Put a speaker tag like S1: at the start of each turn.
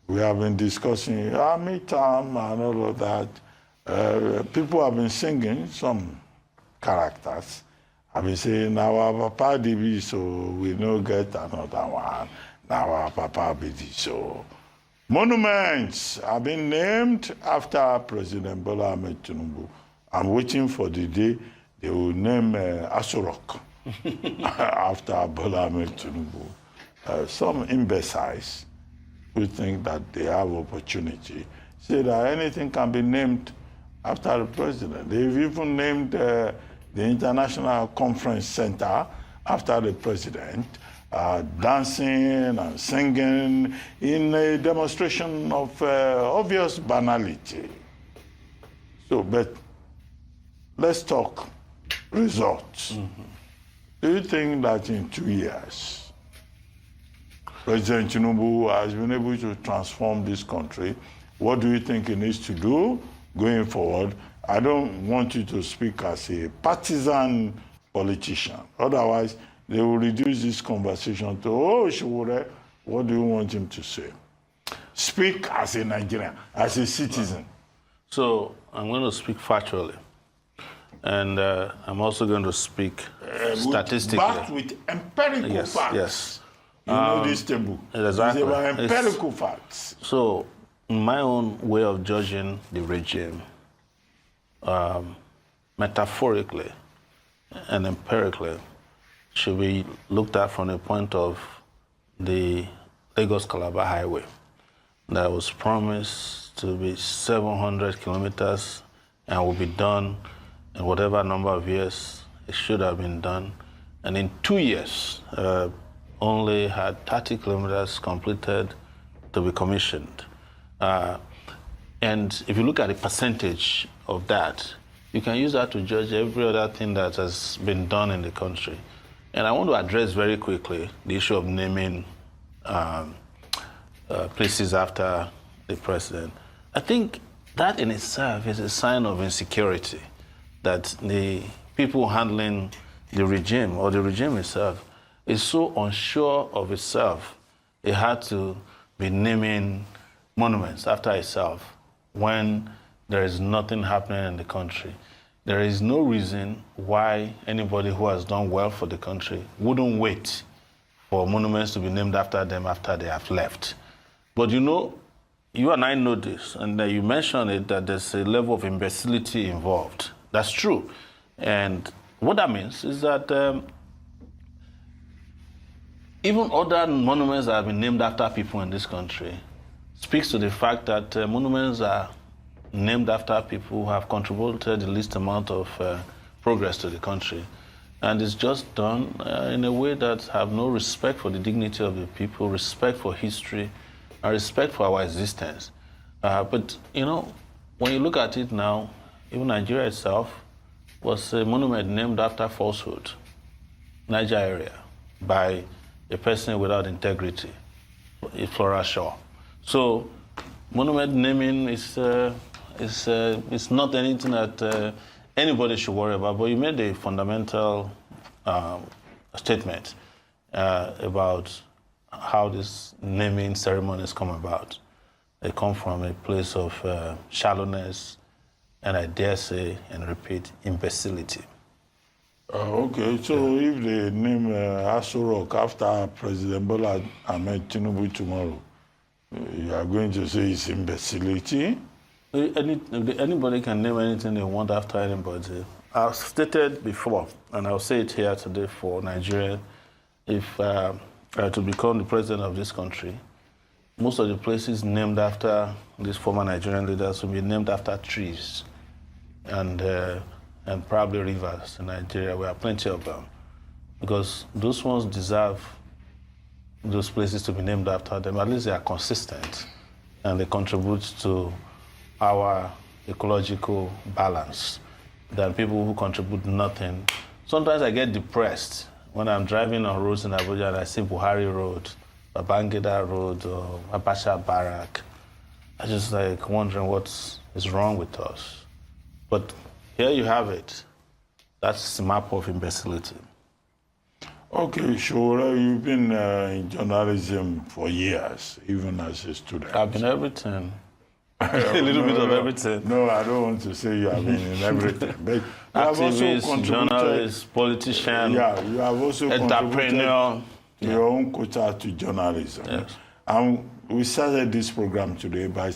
S1: We have been discussing midterm and all of that. People have been singing, some characters have been saying, now our papa did be so, we no get another one. Now our papa be so. Monuments have been named after President Bola Ahmed Tinubu. I'm waiting for the day they will name Asurok after Bola Ahmed Tinubu. Some imbeciles who think that they have opportunity say that anything can be named after the president. They've even named the International Conference Center after the president, dancing and singing in a demonstration of obvious banality. So, but let's talk results. Mm-hmm. Do you think that in 2 years, President Tinubu has been able to transform this country? What do you think he needs to do going forward? I don't want you to speak as a partisan politician. Otherwise, they will reduce this conversation to, oh, Sowore, what do you want him to say? Speak as a Nigerian, as a citizen.
S2: So I'm going to speak factually. And I'm also going to speak statistically.
S1: Backed with empirical facts.
S2: Yes.
S1: You know this table.
S2: Exactly.
S1: It's about empirical facts.
S2: So, in my own way of judging the regime, metaphorically and empirically, should be looked at from the point of the Lagos-Calabar highway that was promised to be 700 kilometers and will be done in whatever number of years it should have been done. And in 2 years, only had 30 kilometers completed to be commissioned. And if you look at the percentage of that, you can use that to judge every other thing that has been done in the country. And I want to address very quickly the issue of naming places after the president. I think that in itself is a sign of insecurity, that the people handling the regime or the regime itself is so unsure of itself, it had to be naming monuments after itself when there is nothing happening in the country. There is no reason why anybody who has done well for the country wouldn't wait for monuments to be named after them after they have left. But you know, you and I know this, and you mentioned it, that there's a level of imbecility involved. That's true. And what that means is that even other monuments that have been named after people in this country speaks to the fact that monuments are named after people who have contributed the least amount of progress to the country. And it's just done in a way that have no respect for the dignity of the people, respect for history, and respect for our existence. But, you know, when you look at it now, even Nigeria itself was a monument named after falsehood, Niger area, by a person without integrity, a Flora Shaw. So monument naming is not anything that anybody should worry about, but you made a fundamental statement about how this naming ceremonies come about. They come from a place of shallowness, and I dare say and repeat, imbecility.
S1: Okay, so if they name Asurok after President Bola Ahmed Tinubu tomorrow, you are going to say it's imbecility?
S2: Anybody can name anything they want after anybody. I've stated before, and I'll say it here today for Nigeria, if to become the president of this country, most of the places named after these former Nigerian leaders will be named after trees and probably rivers in Nigeria. We have plenty of them, because those ones deserve those places to be named after them. At least they are consistent and they contribute to our ecological balance than people who contribute nothing. Sometimes I get depressed when I'm driving on roads in Abuja and I see Buhari Road, Babangida Road, or Abacha Barrack. I just like wondering what is wrong with us. But here you have it. That's the map of imbecility.
S1: Okay, Sowore, you've been in journalism for years, even as a student.
S2: I've been everything. A little bit of everything.
S1: No, I don't want to say you have been in everything. But you have also
S2: Activist, journalist, politician,
S1: yeah, you have also
S2: entrepreneur.
S1: your own quota to journalism.
S2: Yes.
S1: And we started this program today by